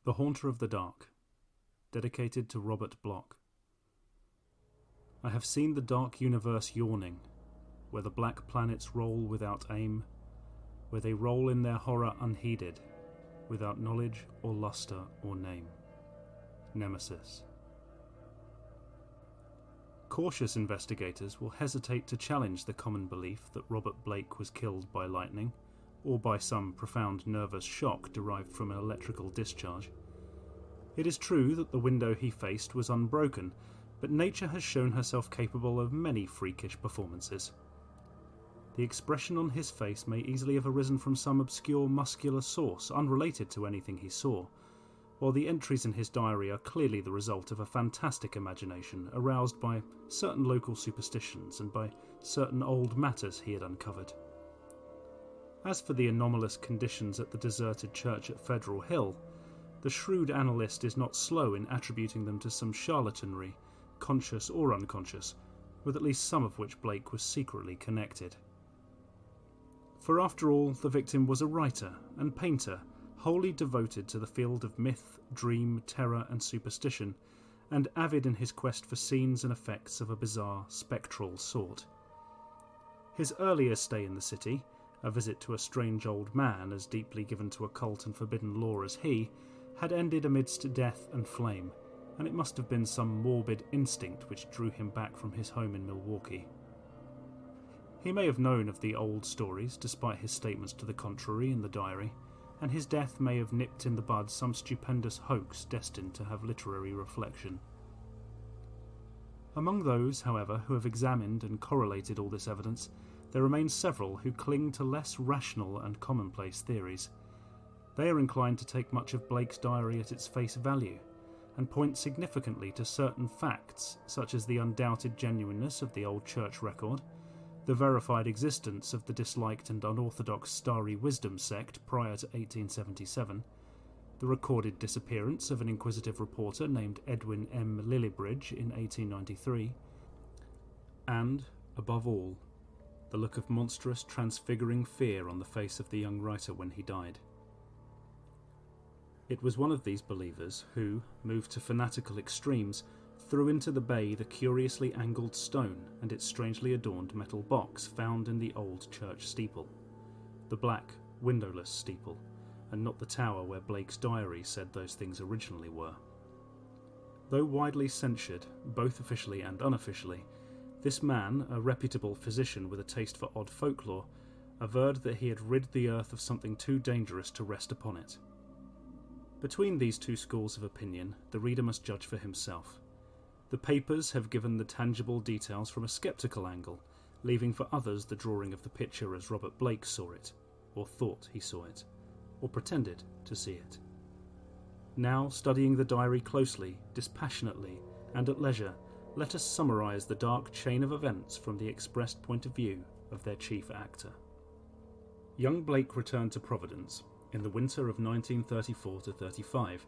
The Haunter of the Dark, dedicated to Robert Bloch. I have seen the dark universe yawning, where the black planets roll without aim, where they roll in their horror unheeded, without knowledge or luster or name. Nemesis. Cautious investigators will hesitate to challenge the common belief that Robert Blake was killed by lightning, or by some profound nervous shock derived from an electrical discharge. It is true that the window he faced was unbroken, but nature has shown herself capable of many freakish performances. The expression on his face may easily have arisen from some obscure muscular source unrelated to anything he saw, while the entries in his diary are clearly the result of a fantastic imagination aroused by certain local superstitions and by certain old matters he had uncovered. As for the anomalous conditions at the deserted church at Federal Hill, the shrewd analyst is not slow in attributing them to some charlatanry, conscious or unconscious, with at least some of which Blake was secretly connected. For after all, the victim was a writer and painter, wholly devoted to the field of myth, dream, terror and superstition, and avid in his quest for scenes and effects of a bizarre, spectral sort. His earlier stay in the city, a visit to a strange old man as deeply given to occult and forbidden lore as he, had ended amidst death and flame, and it must have been some morbid instinct which drew him back from his home in Milwaukee. He may have known of the old stories, despite his statements to the contrary in the diary, and his death may have nipped in the bud some stupendous hoax destined to have literary reflection. Among those, however, who have examined and correlated all this evidence, there remain several who cling to less rational and commonplace theories. They are inclined to take much of Blake's diary at its face value, and point significantly to certain facts, such as the undoubted genuineness of the old church record, the verified existence of the disliked and unorthodox Starry Wisdom sect prior to 1877, the recorded disappearance of an inquisitive reporter named Edwin M. Lillibridge in 1893, and, above all, the look of monstrous, transfiguring fear on the face of the young writer when he died. It was one of these believers who, moved to fanatical extremes, threw into the bay the curiously angled stone and its strangely adorned metal box found in the old church steeple, the black, windowless steeple, and not the tower where Blake's diary said those things originally were. Though widely censured, both officially and unofficially, this man, a reputable physician with a taste for odd folklore, averred that he had rid the earth of something too dangerous to rest upon it. Between these two schools of opinion, the reader must judge for himself. The papers have given the tangible details from a sceptical angle, leaving for others the drawing of the picture as Robert Blake saw it, or thought he saw it, or pretended to see it. Now, studying the diary closely, dispassionately, and at leisure, let us summarise the dark chain of events from the expressed point of view of their chief actor. Young Blake returned to Providence in the winter of 1934-35,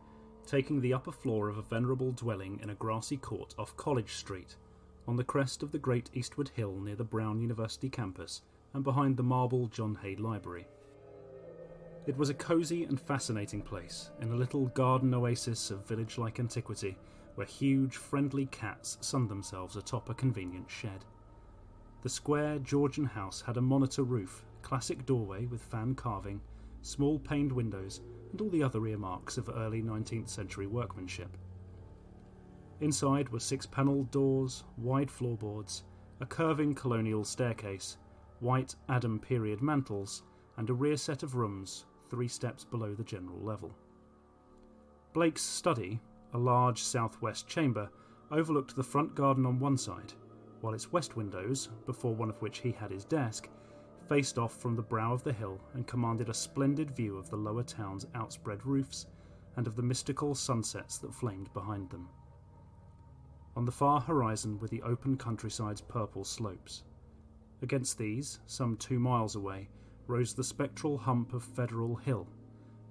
taking the upper floor of a venerable dwelling in a grassy court off College Street, on the crest of the great eastward hill near the Brown University campus and behind the marble John Hay Library. It was a cosy and fascinating place, in a little garden oasis of village-like antiquity, where huge, friendly cats sunned themselves atop a convenient shed. The square Georgian house had a monitor roof, classic doorway with fan carving, small paned windows, and all the other earmarks of early 19th century workmanship. Inside were 6-panelled doors, wide floorboards, a curving colonial staircase, white Adam period mantels, and a rear set of rooms 3 steps below the general level. Blake's study, a large southwest chamber, overlooked the front garden on one side, while its west windows, before one of which he had his desk, faced off from the brow of the hill and commanded a splendid view of the lower town's outspread roofs and of the mystical sunsets that flamed behind them. On the far horizon were the open countryside's purple slopes. Against these, some 2 miles away, rose the spectral hump of Federal Hill,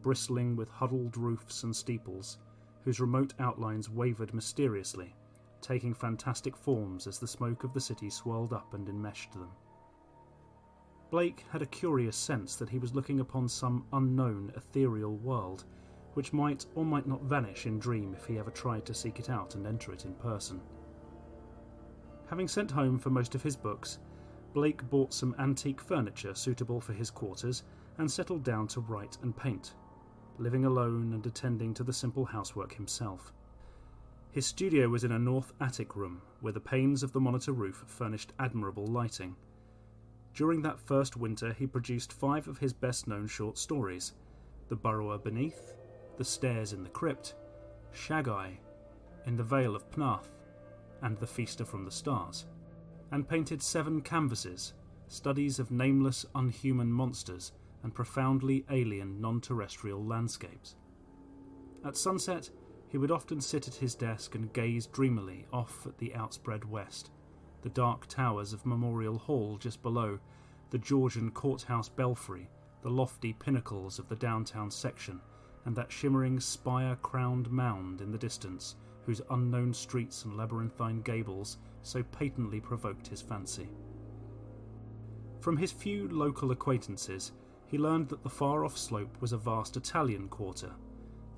bristling with huddled roofs and steeples, whose remote outlines wavered mysteriously, taking fantastic forms as the smoke of the city swirled up and enmeshed them. Blake had a curious sense that he was looking upon some unknown ethereal world, which might or might not vanish in dream if he ever tried to seek it out and enter it in person. Having sent home for most of his books, Blake bought some antique furniture suitable for his quarters and settled down to write and paint, living alone and attending to the simple housework himself. His studio was in a north attic room, where the panes of the monitor roof furnished admirable lighting. During that first winter he produced 5 of his best-known short stories: The Burrower Beneath, The Stairs in the Crypt, Shagai, In the Vale of Pnath, and The Feaster from the Stars, and painted 7 canvases, studies of nameless unhuman monsters and profoundly alien non-terrestrial landscapes. At sunset, he would often sit at his desk and gaze dreamily off at the outspread west, the dark towers of Memorial Hall just below, the Georgian courthouse belfry, the lofty pinnacles of the downtown section, and that shimmering spire-crowned mound in the distance, whose unknown streets and labyrinthine gables so patently provoked his fancy. From his few local acquaintances, he learned that the far-off slope was a vast Italian quarter,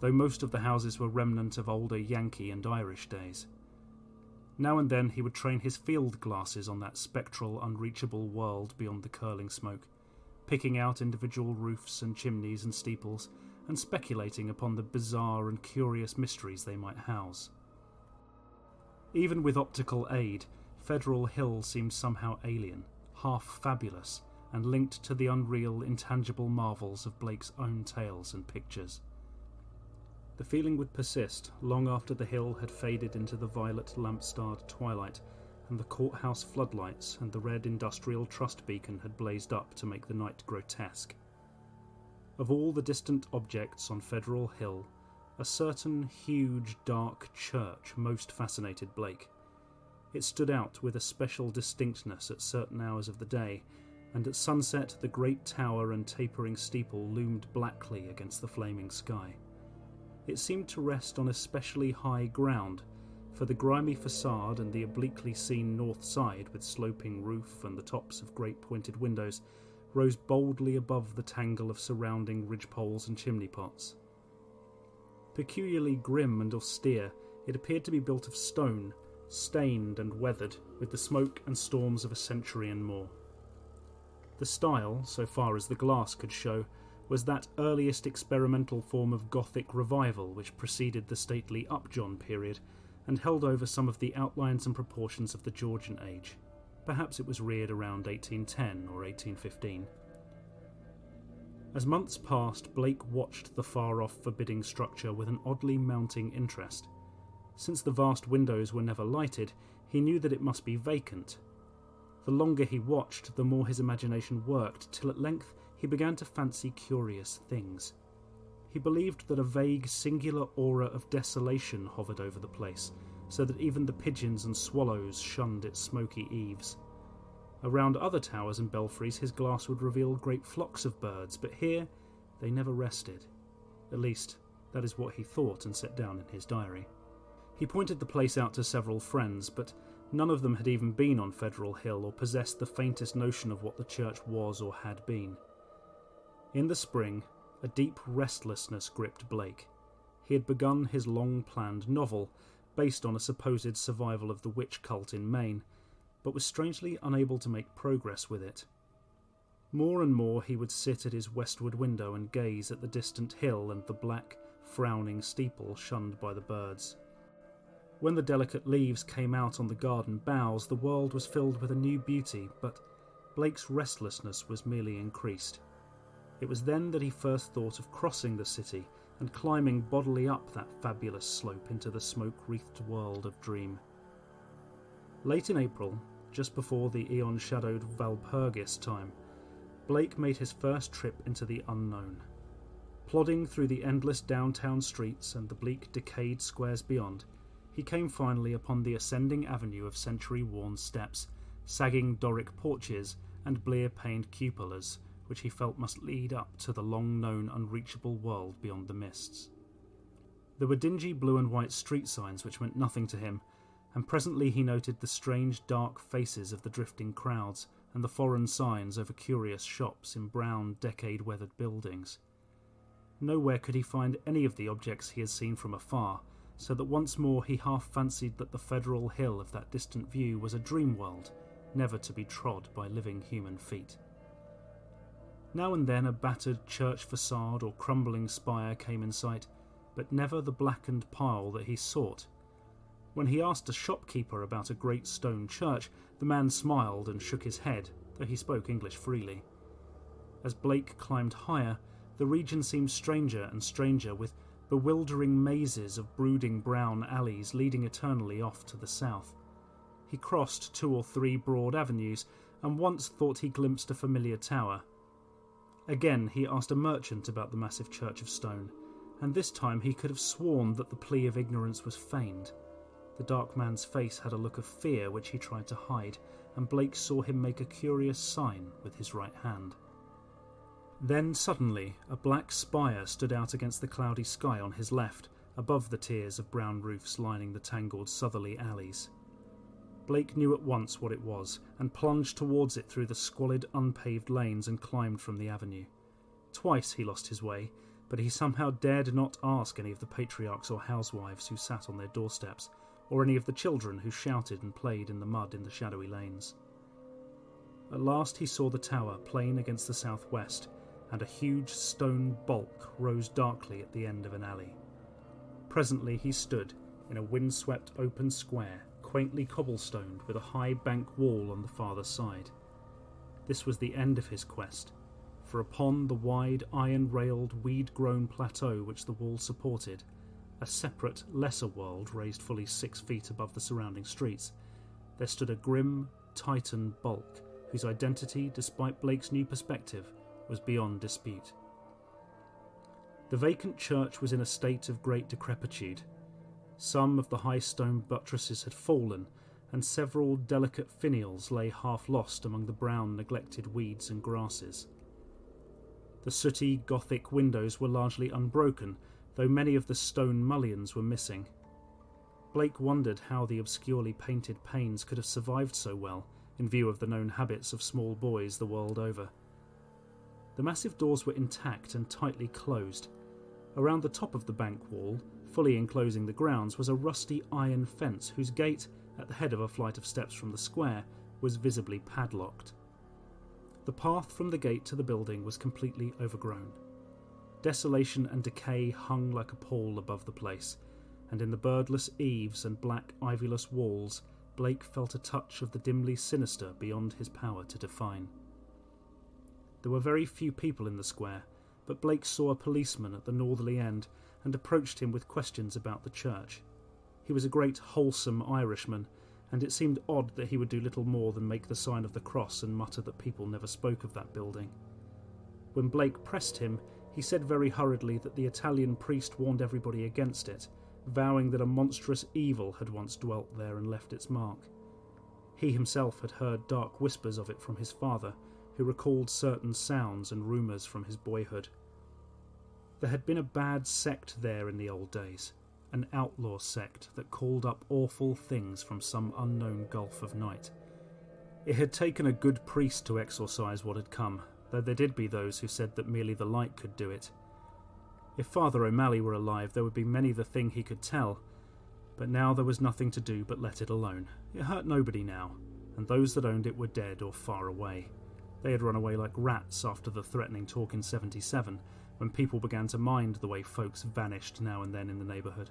though most of the houses were remnant of older Yankee and Irish days. Now and then he would train his field glasses on that spectral, unreachable world beyond the curling smoke, picking out individual roofs and chimneys and steeples, and speculating upon the bizarre and curious mysteries they might house. Even with optical aid, Federal Hill seemed somehow alien, half fabulous, and linked to the unreal, intangible marvels of Blake's own tales and pictures. The feeling would persist long after the hill had faded into the violet lamp-starred twilight, and the courthouse floodlights and the red industrial trust beacon had blazed up to make the night grotesque. Of all the distant objects on Federal Hill, a certain huge, dark church most fascinated Blake. It stood out with a special distinctness at certain hours of the day, and at sunset the great tower and tapering steeple loomed blackly against the flaming sky. It seemed to rest on especially high ground, for the grimy facade and the obliquely seen north side with sloping roof and the tops of great pointed windows rose boldly above the tangle of surrounding ridgepoles and chimney pots. Peculiarly grim and austere, it appeared to be built of stone, stained and weathered with the smoke and storms of a century and more. The style, so far as the glass could show, was that earliest experimental form of Gothic revival which preceded the stately Upjohn period and held over some of the outlines and proportions of the Georgian age. Perhaps it was reared around 1810 or 1815. As months passed, Blake watched the far-off forbidding structure with an oddly mounting interest. Since the vast windows were never lighted, he knew that it must be vacant. The longer he watched, the more his imagination worked, till at length he began to fancy curious things. He believed that a vague, singular aura of desolation hovered over the place, so that even the pigeons and swallows shunned its smoky eaves. Around other towers and belfries his glass would reveal great flocks of birds, but here they never rested. At least, that is what he thought and set down in his diary. He pointed the place out to several friends, but none of them had even been on Federal Hill or possessed the faintest notion of what the church was or had been. In the spring, a deep restlessness gripped Blake. He had begun his long-planned novel, based on a supposed survival of the witch cult in Maine, but was strangely unable to make progress with it. More and more he would sit at his westward window and gaze at the distant hill and the black, frowning steeple shunned by the birds. When the delicate leaves came out on the garden boughs, the world was filled with a new beauty, but Blake's restlessness was merely increased. It was then that he first thought of crossing the city and climbing bodily up that fabulous slope into the smoke-wreathed world of dream. Late in April, just before the eon-shadowed Walpurgis time, Blake made his first trip into the unknown. Plodding through the endless downtown streets and the bleak, decayed squares beyond, he came finally upon the ascending avenue of century-worn steps, sagging Doric porches and blear-paned cupolas, which he felt must lead up to the long-known unreachable world beyond the mists. There were dingy blue and white street signs which meant nothing to him, and presently he noted the strange dark faces of the drifting crowds and the foreign signs over curious shops in brown, decade-weathered buildings. Nowhere could he find any of the objects he had seen from afar, so that once more he half fancied that the federal hill of that distant view was a dream world, never to be trod by living human feet. Now and then a battered church facade or crumbling spire came in sight, but never the blackened pile that he sought. When he asked a shopkeeper about a great stone church, the man smiled and shook his head, though he spoke English freely. As Blake climbed higher, the region seemed stranger and stranger, with bewildering mazes of brooding brown alleys leading eternally off to the south. He crossed 2 or 3 broad avenues, and once thought he glimpsed a familiar tower. Again he asked a merchant about the massive church of stone, and this time he could have sworn that the plea of ignorance was feigned. The dark man's face had a look of fear which he tried to hide, and Blake saw him make a curious sign with his right hand. Then suddenly a black spire stood out against the cloudy sky on his left, above the tiers of brown roofs lining the tangled southerly alleys. Blake knew at once what it was, and plunged towards it through the squalid unpaved lanes and climbed from the avenue. Twice he lost his way, but he somehow dared not ask any of the patriarchs or housewives who sat on their doorsteps, or any of the children who shouted and played in the mud in the shadowy lanes. At last he saw the tower plain against the southwest, and a huge stone bulk rose darkly at the end of an alley. Presently he stood in a windswept open square, quaintly cobblestoned, with a high bank wall on the farther side. This was the end of his quest, for upon the wide iron-railed, weed-grown plateau which the wall supported, a separate, lesser world raised fully 6 feet above the surrounding streets, there stood a grim, Titan bulk whose identity, despite Blake's new perspective, was beyond dispute. The vacant church was in a state of great decrepitude. Some of the high stone buttresses had fallen, and several delicate finials lay half lost among the brown, neglected weeds and grasses. The sooty Gothic windows were largely unbroken, though many of the stone mullions were missing. Blake wondered how the obscurely painted panes could have survived so well, in view of the known habits of small boys the world over. The massive doors were intact and tightly closed. Around the top of the bank wall, fully enclosing the grounds, was a rusty iron fence whose gate, at the head of a flight of steps from the square, was visibly padlocked. The path from the gate to the building was completely overgrown. Desolation and decay hung like a pall above the place, and in the birdless eaves and black ivyless walls, Blake felt a touch of the dimly sinister beyond his power to define. There were very few people in the square, but Blake saw a policeman at the northerly end and approached him with questions about the church. He was a great wholesome Irishman, and it seemed odd that he would do little more than make the sign of the cross and mutter that people never spoke of that building. When Blake pressed him, he said very hurriedly that the Italian priest warned everybody against it, vowing that a monstrous evil had once dwelt there and left its mark. He himself had heard dark whispers of it from his father, who recalled certain sounds and rumours from his boyhood. There had been a bad sect there in the old days, an outlaw sect that called up awful things from some unknown gulf of night. It had taken a good priest to exorcise what had come, though there did be those who said that merely the light could do it. If Father O'Malley were alive, there would be many the thing he could tell, but now there was nothing to do but let it alone. It hurt nobody now, and those that owned it were dead or far away. They had run away like rats after the threatening talk in 77, when people began to mind the way folks vanished now and then in the neighbourhood.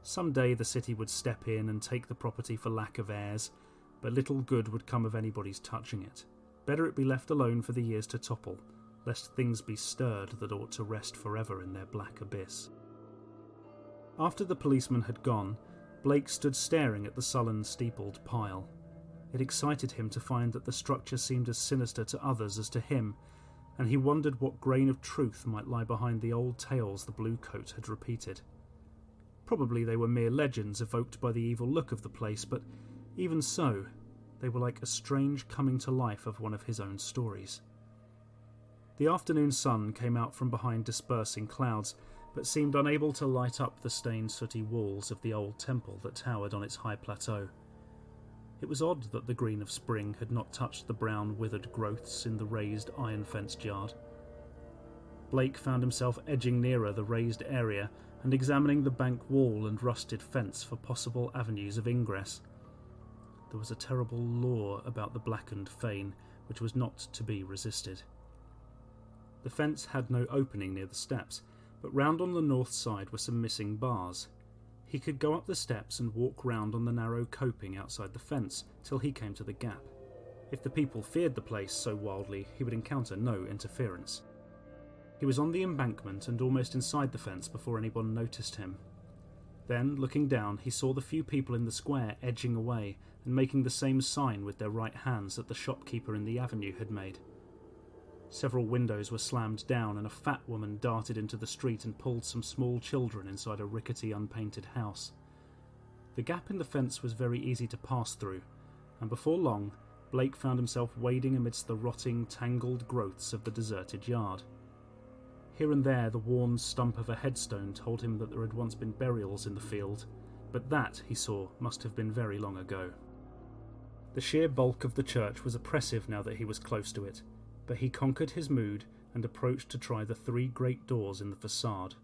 Some day the city would step in and take the property for lack of heirs, but little good would come of anybody's touching it. Better it be left alone for the years to topple, lest things be stirred that ought to rest forever in their black abyss. After the policeman had gone, Blake stood staring at the sullen, steepled pile. It excited him to find that the structure seemed as sinister to others as to him, and he wondered what grain of truth might lie behind the old tales the Blue Coat had repeated. Probably they were mere legends evoked by the evil look of the place, but even so, they were like a strange coming to life of one of his own stories. The afternoon sun came out from behind dispersing clouds, but seemed unable to light up the stained sooty walls of the old temple that towered on its high plateau. It was odd that the green of spring had not touched the brown withered growths in the raised iron-fenced yard. Blake found himself edging nearer the raised area and examining the bank wall and rusted fence for possible avenues of ingress. There was a terrible lore about the blackened fane, which was not to be resisted. The fence had no opening near the steps, but round on the north side were some missing bars. He could go up the steps and walk round on the narrow coping outside the fence till he came to the gap. If the people feared the place so wildly, he would encounter no interference. He was on the embankment and almost inside the fence before anyone noticed him. Then, looking down, he saw the few people in the square edging away and making the same sign with their right hands that the shopkeeper in the avenue had made. Several windows were slammed down and a fat woman darted into the street and pulled some small children inside a rickety, unpainted house. The gap in the fence was very easy to pass through, and before long, Blake found himself wading amidst the rotting, tangled growths of the deserted yard. Here and there the worn stump of a headstone told him that there had once been burials in the field, but that, he saw, must have been very long ago. The sheer bulk of the church was oppressive now that he was close to it, but he conquered his mood and approached to try the 3 great doors in the facade.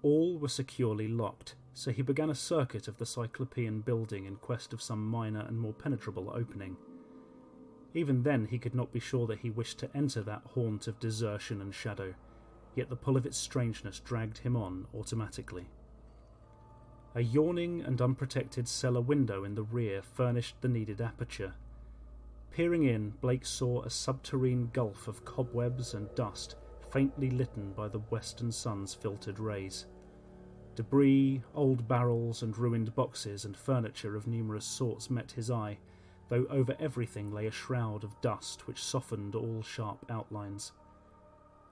All were securely locked, so he began a circuit of the Cyclopean building in quest of some minor and more penetrable opening. Even then he could not be sure that he wished to enter that haunt of desertion and shadow, yet the pull of its strangeness dragged him on automatically. A yawning and unprotected cellar window in the rear furnished the needed aperture. Peering in, Blake saw a subterranean gulf of cobwebs and dust, faintly lit by the western sun's filtered rays. Debris, old barrels and ruined boxes and furniture of numerous sorts met his eye, though over everything lay a shroud of dust which softened all sharp outlines.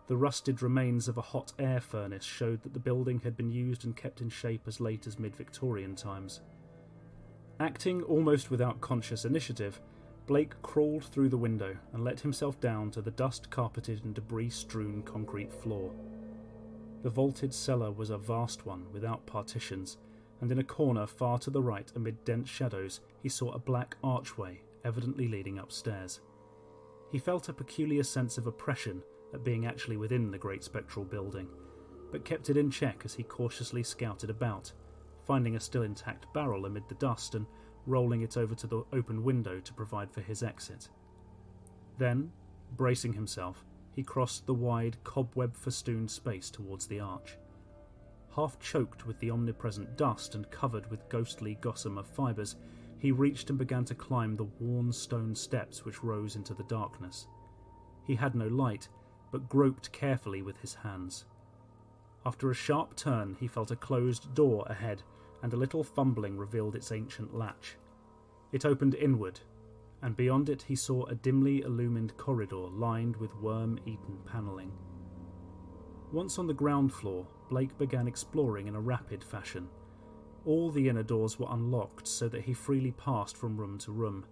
The rusted remains of a hot air furnace showed that the building had been used and kept in shape as late as mid-Victorian times. Acting almost without conscious initiative, Blake crawled through the window and let himself down to the dust-carpeted and debris-strewn concrete floor. The vaulted cellar was a vast one without partitions, and in a corner far to the right amid dense shadows he saw a black archway, evidently leading upstairs. He felt a peculiar sense of oppression at being actually within the great spectral building, but kept it in check as he cautiously scouted about, finding a still intact barrel amid the dust and rolling it over to the open window to provide for his exit. Then, bracing himself, he crossed the wide, cobweb-festooned space towards the arch. Half choked with the omnipresent dust and covered with ghostly gossamer fibres, he reached and began to climb the worn stone steps which rose into the darkness. He had no light, but groped carefully with his hands. After a sharp turn, he felt a closed door ahead, and a little fumbling revealed its ancient latch. It opened inward, and beyond it he saw a dimly illumined corridor lined with worm-eaten panelling. Once on the ground floor, Blake began exploring in a rapid fashion. All the inner doors were unlocked so that he freely passed from room to room.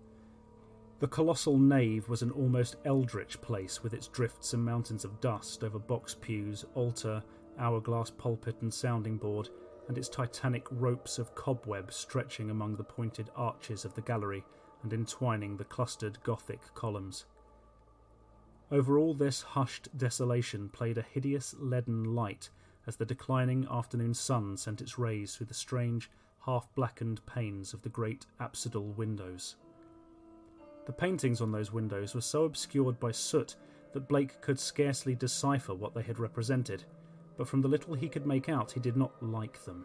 The colossal nave was an almost eldritch place with its drifts and mountains of dust over box pews, altar, hourglass pulpit and sounding board, and its titanic ropes of cobweb stretching among the pointed arches of the gallery and entwining the clustered Gothic columns. Over all this hushed desolation played a hideous leaden light as the declining afternoon sun sent its rays through the strange, half-blackened panes of the great apsidal windows. The paintings on those windows were so obscured by soot that Blake could scarcely decipher what they had represented, but from the little he could make out he did not like them.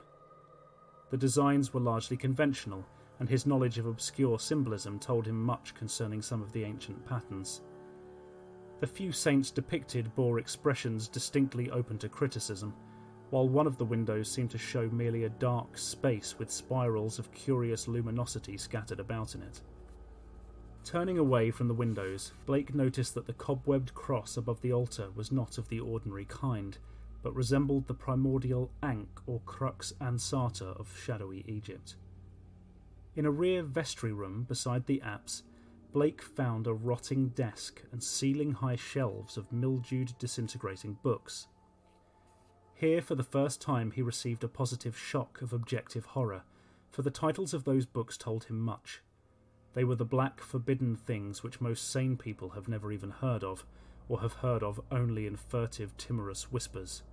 The designs were largely conventional, and his knowledge of obscure symbolism told him much concerning some of the ancient patterns. The few saints depicted bore expressions distinctly open to criticism, while one of the windows seemed to show merely a dark space with spirals of curious luminosity scattered about in it. Turning away from the windows, Blake noticed that the cobwebbed cross above the altar was not of the ordinary kind, but resembled the primordial ankh or crux ansata of shadowy Egypt. In a rear vestry room beside the apse, Blake found a rotting desk and ceiling-high shelves of mildewed, disintegrating books. Here, for the first time, he received a positive shock of objective horror, for the titles of those books told him much. They were the black, forbidden things which most sane people have never even heard of, or have heard of only in furtive, timorous whispers,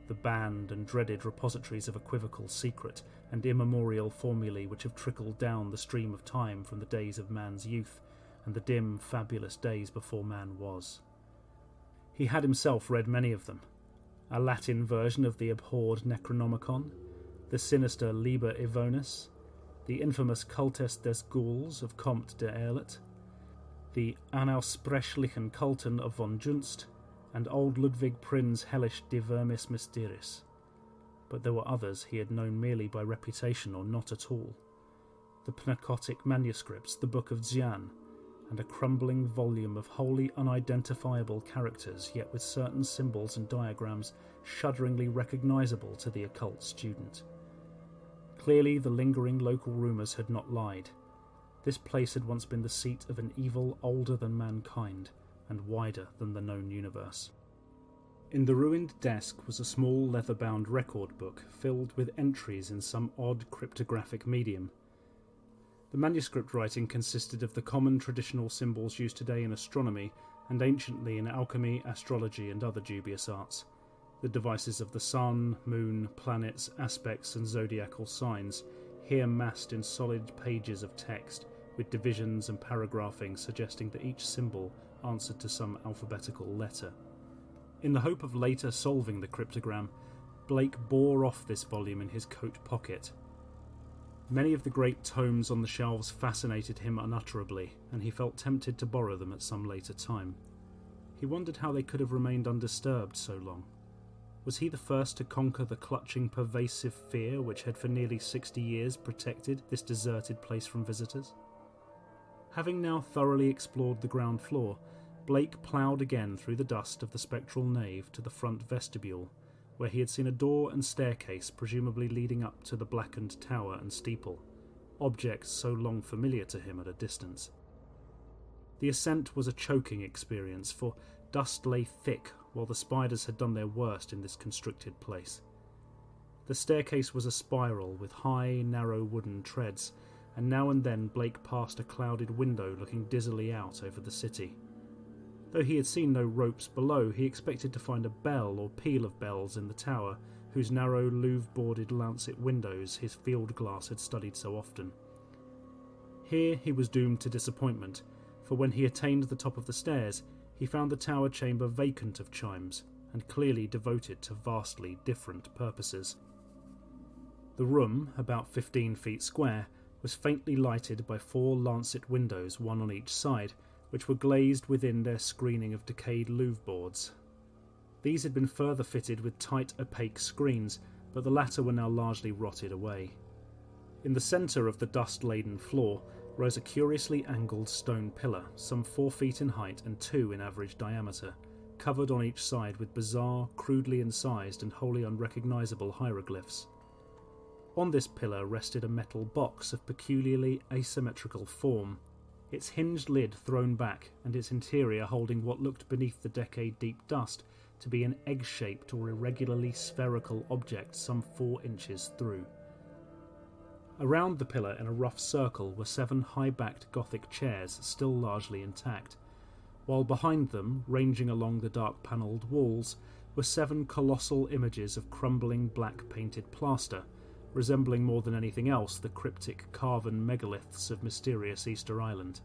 the banned and dreaded repositories of equivocal secret and immemorial formulae which have trickled down the stream of time from the days of man's youth and the dim, fabulous days before man was. He had himself read many of them, a Latin version of the abhorred Necronomicon, the sinister Liber Ivonis, the infamous Cultes des Gauls of Comte de Erlet, the Unaussprechlichen Kulten of von Junst, and old Ludwig Prinz Hellish de Vermis Mysteris. But there were others he had known merely by reputation or not at all. The Pnakotic manuscripts, the Book of Xian, and a crumbling volume of wholly unidentifiable characters, yet with certain symbols and diagrams shudderingly recognisable to the occult student. Clearly the lingering local rumours had not lied. This place had once been the seat of an evil older than mankind, and wider than the known universe. In the ruined desk was a small leather-bound record book filled with entries in some odd cryptographic medium. The manuscript writing consisted of the common traditional symbols used today in astronomy and anciently in alchemy, astrology and other dubious arts. The devices of the sun, moon, planets, aspects and zodiacal signs, here massed in solid pages of text, with divisions and paragraphing suggesting that each symbol answered to some alphabetical letter. In the hope of later solving the cryptogram, Blake bore off this volume in his coat pocket. Many of the great tomes on the shelves fascinated him unutterably, and he felt tempted to borrow them at some later time. He wondered how they could have remained undisturbed so long. Was he the first to conquer the clutching, pervasive fear which had for nearly 60 years protected this deserted place from visitors? Having now thoroughly explored the ground floor, Blake ploughed again through the dust of the spectral nave to the front vestibule, where he had seen a door and staircase presumably leading up to the blackened tower and steeple, objects so long familiar to him at a distance. The ascent was a choking experience, for dust lay thick while the spiders had done their worst in this constricted place. The staircase was a spiral with high, narrow wooden treads, and now and then Blake passed a clouded window looking dizzily out over the city. Though he had seen no ropes below, he expected to find a bell or peal of bells in the tower, whose narrow, louvre-boarded lancet windows his field glass had studied so often. Here he was doomed to disappointment, for when he attained the top of the stairs, he found the tower chamber vacant of chimes, and clearly devoted to vastly different purposes. The room, about 15 feet square, was faintly lighted by 4 lancet windows, one on each side, which were glazed within their screening of decayed louvre boards. These had been further fitted with tight, opaque screens, but the latter were now largely rotted away. In the centre of the dust-laden floor rose a curiously angled stone pillar, some 4 feet in height and 2 in average diameter, covered on each side with bizarre, crudely incised and wholly unrecognisable hieroglyphs. On this pillar rested a metal box of peculiarly asymmetrical form, its hinged lid thrown back and its interior holding what looked beneath the decade-deep dust to be an egg-shaped or irregularly spherical object some 4 inches through. Around the pillar in a rough circle were 7 high-backed Gothic chairs still largely intact, while behind them, ranging along the dark-panelled walls, were 7 colossal images of crumbling black-painted plaster, resembling more than anything else the cryptic carven megaliths of mysterious Easter Island.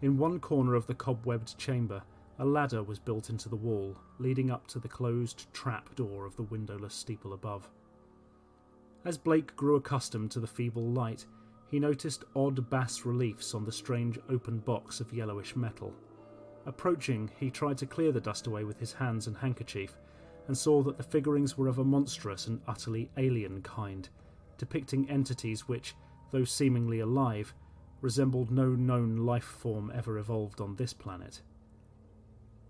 In one corner of the cobwebbed chamber, a ladder was built into the wall, leading up to the closed trap door of the windowless steeple above. As Blake grew accustomed to the feeble light, he noticed odd bas-reliefs on the strange open box of yellowish metal. Approaching, he tried to clear the dust away with his hands and handkerchief, and saw that the figurings were of a monstrous and utterly alien kind, depicting entities which, though seemingly alive, resembled no known life form ever evolved on this planet.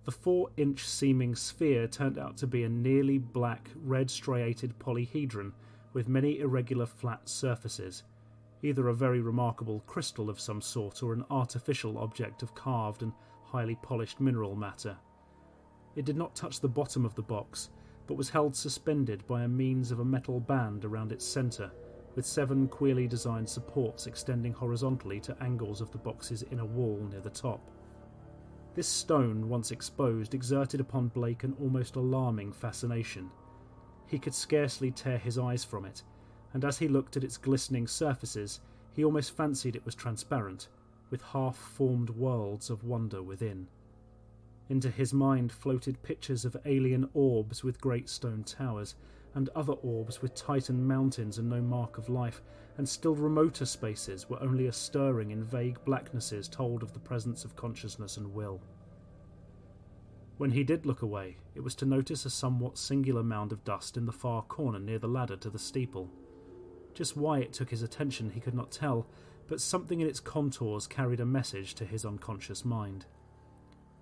The 4-inch seeming sphere turned out to be a nearly black, red-striated polyhedron with many irregular flat surfaces, either a very remarkable crystal of some sort or an artificial object of carved and highly polished mineral matter. It did not touch the bottom of the box, but was held suspended by a means of a metal band around its centre, with 7 queerly designed supports extending horizontally to angles of the box's inner wall near the top. This stone, once exposed, exerted upon Blake an almost alarming fascination. He could scarcely tear his eyes from it, and as he looked at its glistening surfaces, he almost fancied it was transparent, with half-formed worlds of wonder within. Into his mind floated pictures of alien orbs with great stone towers, and other orbs with Titan mountains and no mark of life, and still remoter spaces where only a stirring in vague blacknesses told of the presence of consciousness and will. When he did look away, it was to notice a somewhat singular mound of dust in the far corner near the ladder to the steeple. Just why it took his attention he could not tell, but something in its contours carried a message to his unconscious mind.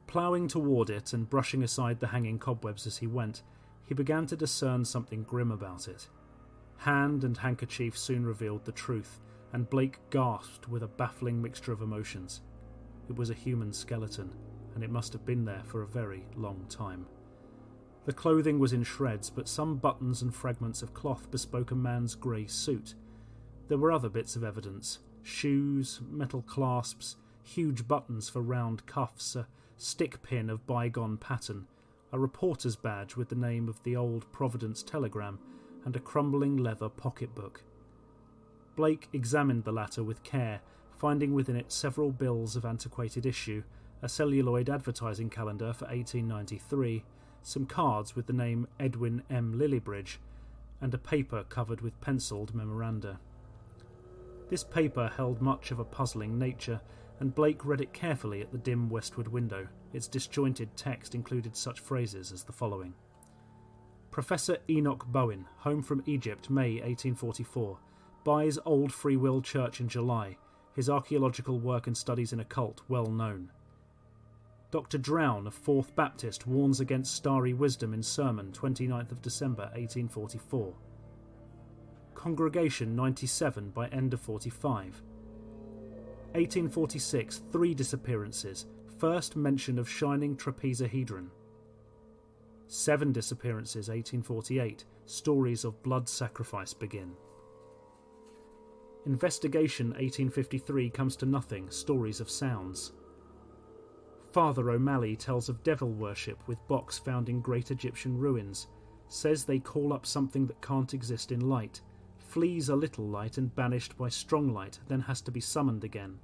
Ploughing toward it and brushing aside the hanging cobwebs as he went, he began to discern something grim about it. Hand and handkerchief soon revealed the truth, and Blake gasped with a baffling mixture of emotions. It was a human skeleton, and it must have been there for a very long time. The clothing was in shreds, but some buttons and fragments of cloth bespoke a man's grey suit. There were other bits of evidence: shoes, metal clasps, huge buttons for round cuffs, a stick pin of bygone pattern, a reporter's badge with the name of the old Providence Telegram, and a crumbling leather pocketbook. Blake examined the latter with care, finding within it several bills of antiquated issue, a celluloid advertising calendar for 1893, some cards with the name Edwin M. Lillibridge, and a paper covered with pencilled memoranda. This paper held much of a puzzling nature, and Blake read it carefully at the dim westward window. Its disjointed text included such phrases as the following: Professor Enoch Bowen, home from Egypt, May 1844, buys Old Free Will Church in July, his archaeological work and studies in occult well known. Dr. Drown of Fourth Baptist warns against starry wisdom in sermon 29th of December 1844. Congregation 97 by end of 45. 1846, 3 disappearances, first mention of shining trapezohedron. 7 disappearances, 1848, stories of blood sacrifice begin. Investigation 1853 comes to nothing, stories of sounds. Father O'Malley tells of devil worship with box found in great Egyptian ruins, says they call up something that can't exist in light, flees a little light and banished by strong light, then has to be summoned again.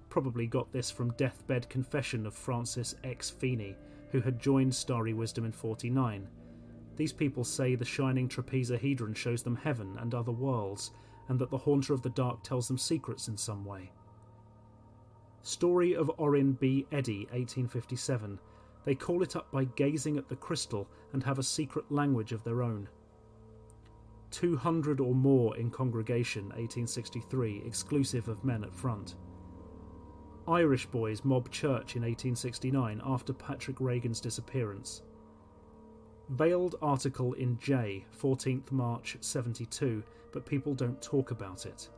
Probably got this from deathbed confession of Francis X. Feeney, who had joined Starry Wisdom in 49. These people say the shining trapezohedron shows them heaven and other worlds, and that the Haunter of the Dark tells them secrets in some way. Story of Orrin B. Eddy, 1857. They call it up by gazing at the crystal and have a secret language of their own. 200 or more in congregation, 1863, exclusive of men at front. Irish boys mob church in 1869 after Patrick Reagan's disappearance. Veiled article in J, 14th March 72, but people don't talk about it.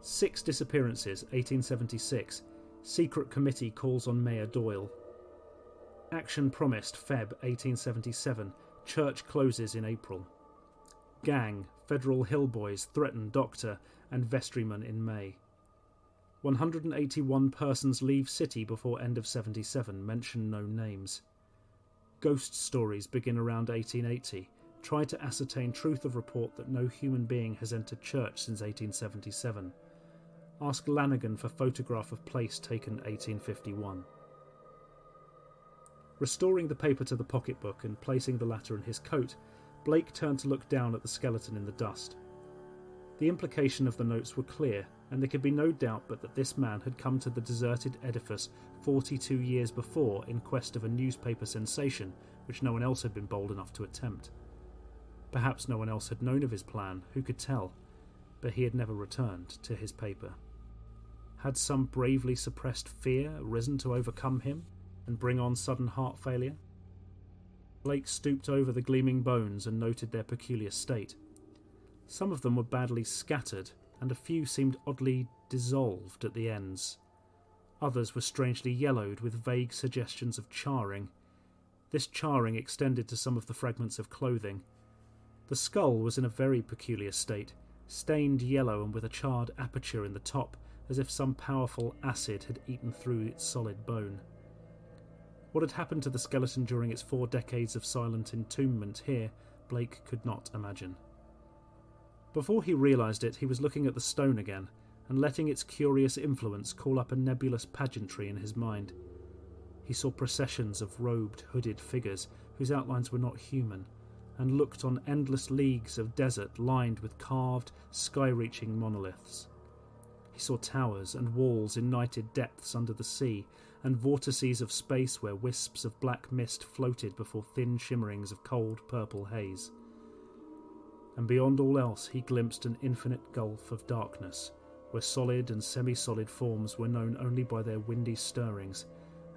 6 disappearances, 1876. Secret committee calls on Mayor Doyle. Action promised, Feb 1877. Church closes in April. Gang, Federal Hillboys threaten doctor and vestryman in May. 181 persons leave city before end of 77, mention no names. Ghost stories begin around 1880. Try to ascertain truth of report that no human being has entered church since 1877. Ask Lanigan for photograph of place taken 1851. Restoring the paper to the pocketbook and placing the latter in his coat, Blake turned to look down at the skeleton in the dust. The implication of the notes were clear, and there could be no doubt but that this man had come to the deserted edifice 42 years before in quest of a newspaper sensation which no one else had been bold enough to attempt. Perhaps no one else had known of his plan, who could tell, but he had never returned to his paper. Had some bravely suppressed fear risen to overcome him and bring on sudden heart failure? Blake stooped over the gleaming bones and noted their peculiar state. Some of them were badly scattered, and a few seemed oddly dissolved at the ends. Others were strangely yellowed with vague suggestions of charring. This charring extended to some of the fragments of clothing. The skull was in a very peculiar state, stained yellow and with a charred aperture in the top, as if some powerful acid had eaten through its solid bone. What had happened to the skeleton during its 4 decades of silent entombment here, Blake could not imagine. Before he realised it, he was looking at the stone again, and letting its curious influence call up a nebulous pageantry in his mind. He saw processions of robed, hooded figures whose outlines were not human, and looked on endless leagues of desert lined with carved, sky-reaching monoliths. He saw towers and walls in nighted depths under the sea, and vortices of space where wisps of black mist floated before thin shimmerings of cold purple haze. And beyond all else he glimpsed an infinite gulf of darkness, where solid and semi-solid forms were known only by their windy stirrings,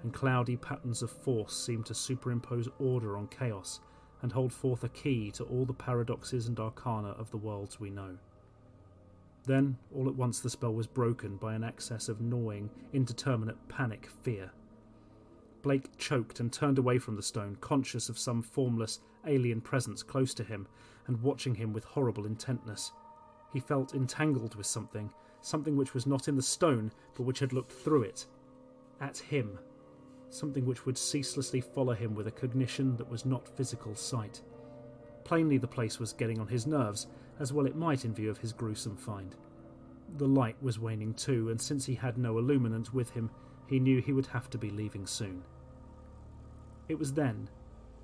and cloudy patterns of force seemed to superimpose order on chaos and hold forth a key to all the paradoxes and arcana of the worlds we know. Then, all at once the spell was broken by an excess of gnawing, indeterminate panic fear. Blake choked and turned away from the stone, conscious of some formless, alien presence close to him and watching him with horrible intentness. He felt entangled with something which was not in the stone, but which had looked through it, at him. Something which would ceaselessly follow him with a cognition that was not physical sight. Plainly the place was getting on his nerves, as well it might in view of his gruesome find. The light was waning too, and since he had no illuminant with him, he knew he would have to be leaving soon. It was then,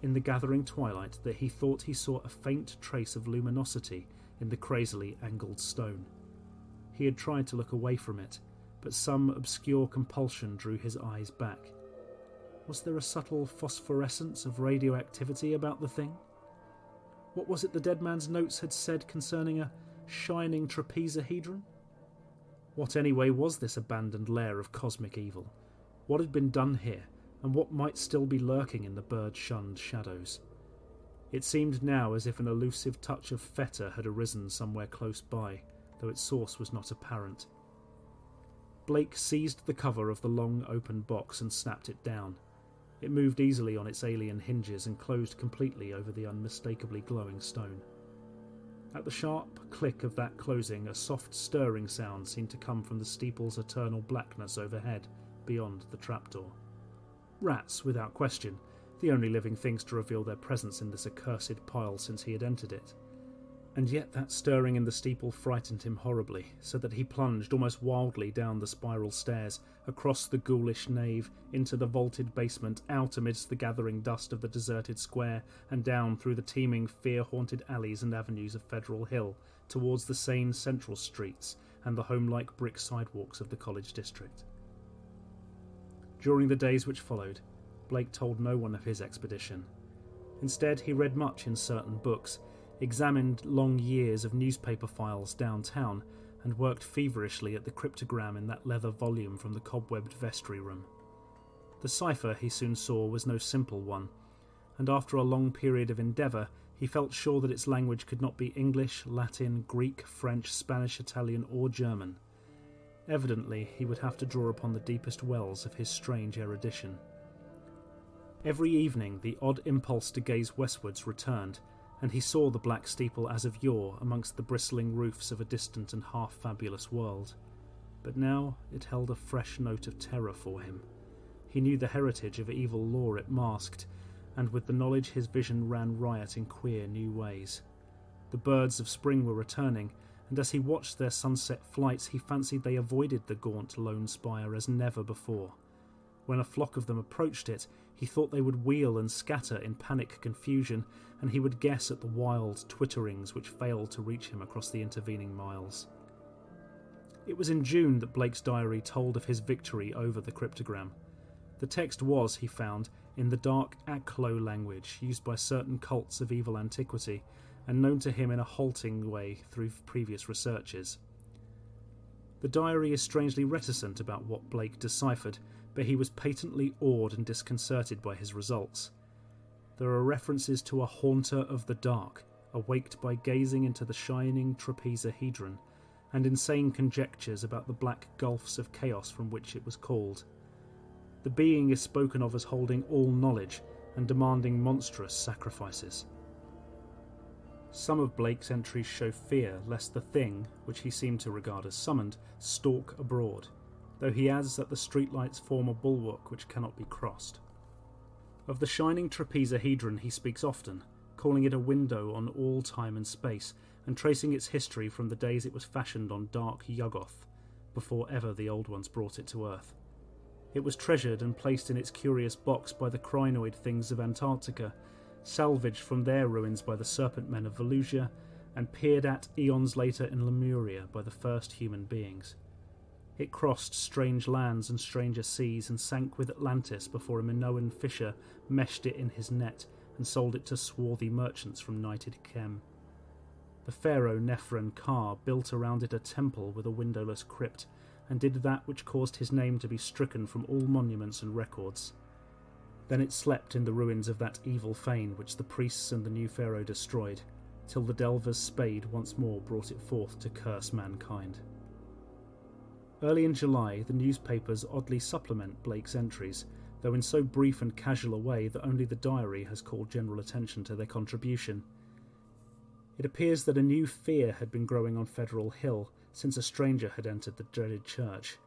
in the gathering twilight, that he thought he saw a faint trace of luminosity in the crazily angled stone. He had tried to look away from it, but some obscure compulsion drew his eyes back. Was there a subtle phosphorescence of radioactivity about the thing? What was it the dead man's notes had said concerning a shining trapezahedron? What anyway was this abandoned lair of cosmic evil? What had been done here, and what might still be lurking in the bird-shunned shadows? It seemed now as if an elusive touch of fetor had arisen somewhere close by, though its source was not apparent. Blake seized the cover of the long open box and snapped it down. It moved easily on its alien hinges and closed completely over the unmistakably glowing stone. At the sharp click of that closing, a soft stirring sound seemed to come from the steeple's eternal blackness overhead, beyond the trapdoor. Rats, without question, the only living things to reveal their presence in this accursed pile since he had entered it. And yet that stirring in the steeple frightened him horribly, so that he plunged almost wildly down the spiral stairs, across the ghoulish nave, into the vaulted basement, out amidst the gathering dust of the deserted square, and down through the teeming, fear-haunted alleys and avenues of Federal Hill, towards the sane central streets and the home-like brick sidewalks of the college district. During the days which followed, Blake told no one of his expedition. Instead, he read much in certain books, examined long years of newspaper files downtown, and worked feverishly at the cryptogram in that leather volume from the cobwebbed vestry room. The cipher, he soon saw, was no simple one, and after a long period of endeavour, he felt sure that its language could not be English, Latin, Greek, French, Spanish, Italian, or German. Evidently, he would have to draw upon the deepest wells of his strange erudition. Every evening, the odd impulse to gaze westwards returned, and he saw the black steeple as of yore amongst the bristling roofs of a distant and half-fabulous world. But now it held a fresh note of terror for him. He knew the heritage of evil lore it masked, and with the knowledge his vision ran riot in queer new ways. The birds of spring were returning, and as he watched their sunset flights he fancied they avoided the gaunt lone spire as never before. When a flock of them approached it, he thought they would wheel and scatter in panic confusion, and he would guess at the wild twitterings which failed to reach him across the intervening miles. It was in June that Blake's diary told of his victory over the cryptogram. The text was, he found, in the dark Aklo language used by certain cults of evil antiquity, and known to him in a halting way through previous researches. The diary is strangely reticent about what Blake deciphered, but he was patently awed and disconcerted by his results. There are references to a haunter of the dark, awaked by gazing into the shining trapezahedron, and insane conjectures about the black gulfs of chaos from which it was called. The being is spoken of as holding all knowledge and demanding monstrous sacrifices. Some of Blake's entries show fear lest the thing, which he seemed to regard as summoned, stalk abroad, though he adds that the streetlights form a bulwark which cannot be crossed. Of the shining trapezohedron he speaks often, calling it a window on all time and space, and tracing its history from the days it was fashioned on dark Yuggoth, before ever the Old Ones brought it to Earth. It was treasured and placed in its curious box by the crinoid things of Antarctica, salvaged from their ruins by the serpent men of Volusia, and peered at eons later in Lemuria by the first human beings. It crossed strange lands and stranger seas and sank with Atlantis before a Minoan fisher meshed it in his net and sold it to swarthy merchants from knighted Kem. The pharaoh Nephren-Ka built around it a temple with a windowless crypt, and did that which caused his name to be stricken from all monuments and records. Then it slept in the ruins of that evil fane which the priests and the new pharaoh destroyed, till the delver's spade once more brought it forth to curse mankind. Early in July, the newspapers oddly supplement Blake's entries, though in so brief and casual a way that only the diary has called general attention to their contribution. It appears that a new fear had been growing on Federal Hill since a stranger had entered the dreaded church.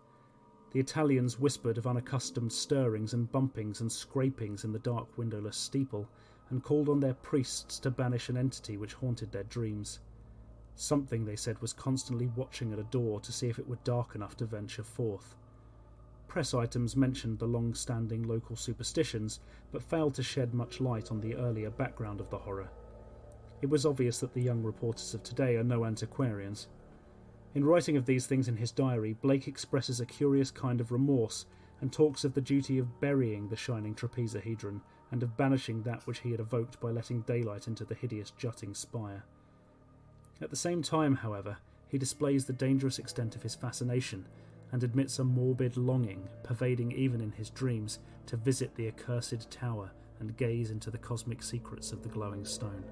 The Italians whispered of unaccustomed stirrings and bumpings and scrapings in the dark windowless steeple, and called on their priests to banish an entity which haunted their dreams. Something, they said, was constantly watching at a door to see if it were dark enough to venture forth. Press items mentioned the long-standing local superstitions, but failed to shed much light on the earlier background of the horror. It was obvious that the young reporters of today are no antiquarians. In writing of these things in his diary, Blake expresses a curious kind of remorse and talks of the duty of burying the shining trapezohedron and of banishing that which he had evoked by letting daylight into the hideous jutting spire. At the same time, however, he displays the dangerous extent of his fascination and admits a morbid longing, pervading even in his dreams, to visit the accursed tower and gaze into the cosmic secrets of the glowing stone.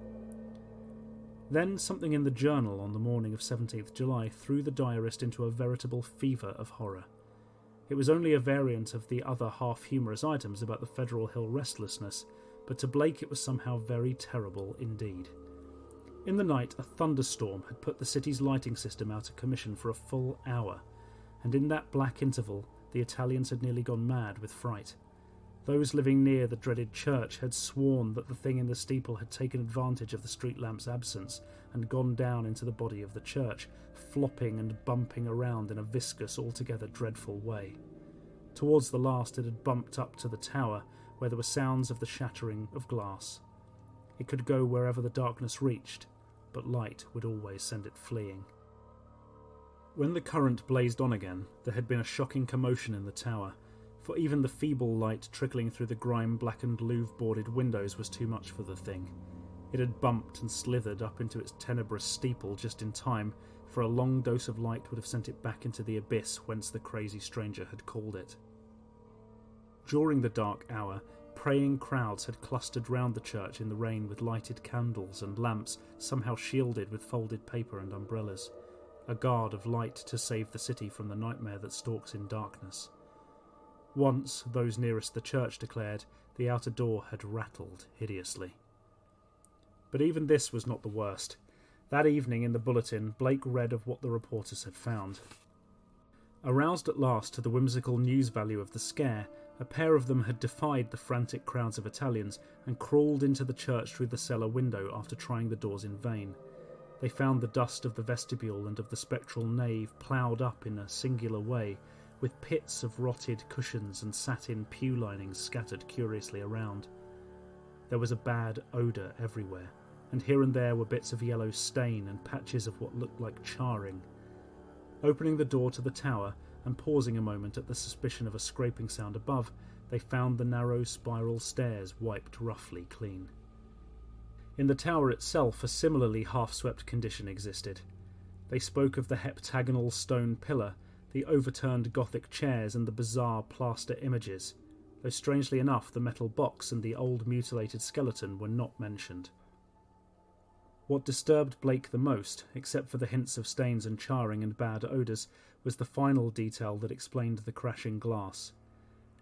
Then something in the journal on the morning of 17th July threw the diarist into a veritable fever of horror. It was only a variant of the other half-humorous items about the Federal Hill restlessness, but to Blake it was somehow very terrible indeed. In the night, a thunderstorm had put the city's lighting system out of commission for a full hour, and in that black interval the Italians had nearly gone mad with fright. Those living near the dreaded church had sworn that the thing in the steeple had taken advantage of the street lamp's absence and gone down into the body of the church, flopping and bumping around in a viscous, altogether dreadful way. Towards the last it had bumped up to the tower, where there were sounds of the shattering of glass. It could go wherever the darkness reached, but light would always send it fleeing. When the current blazed on again, there had been a shocking commotion in the tower, for even the feeble light trickling through the grime-blackened louvre-boarded windows was too much for the thing. It had bumped and slithered up into its tenebrous steeple just in time, for a long dose of light would have sent it back into the abyss whence the crazy stranger had called it. During the dark hour, praying crowds had clustered round the church in the rain with lighted candles and lamps somehow shielded with folded paper and umbrellas, a guard of light to save the city from the nightmare that stalks in darkness. Once, those nearest the church declared, the outer door had rattled hideously. But even this was not the worst. That evening in the bulletin, Blake read of what the reporters had found. Aroused at last to the whimsical news value of the scare, a pair of them had defied the frantic crowds of Italians and crawled into the church through the cellar window after trying the doors in vain. They found the dust of the vestibule and of the spectral nave ploughed up in a singular way, with pits of rotted cushions and satin pew linings scattered curiously around. There was a bad odour everywhere, and here and there were bits of yellow stain and patches of what looked like charring. Opening the door to the tower, and pausing a moment at the suspicion of a scraping sound above, they found the narrow spiral stairs wiped roughly clean. In the tower itself a similarly half-swept condition existed. They spoke of the heptagonal stone pillar, the overturned Gothic chairs and the bizarre plaster images, though strangely enough the metal box and the old mutilated skeleton were not mentioned. What disturbed Blake the most, except for the hints of stains and charring and bad odours, was the final detail that explained the crashing glass.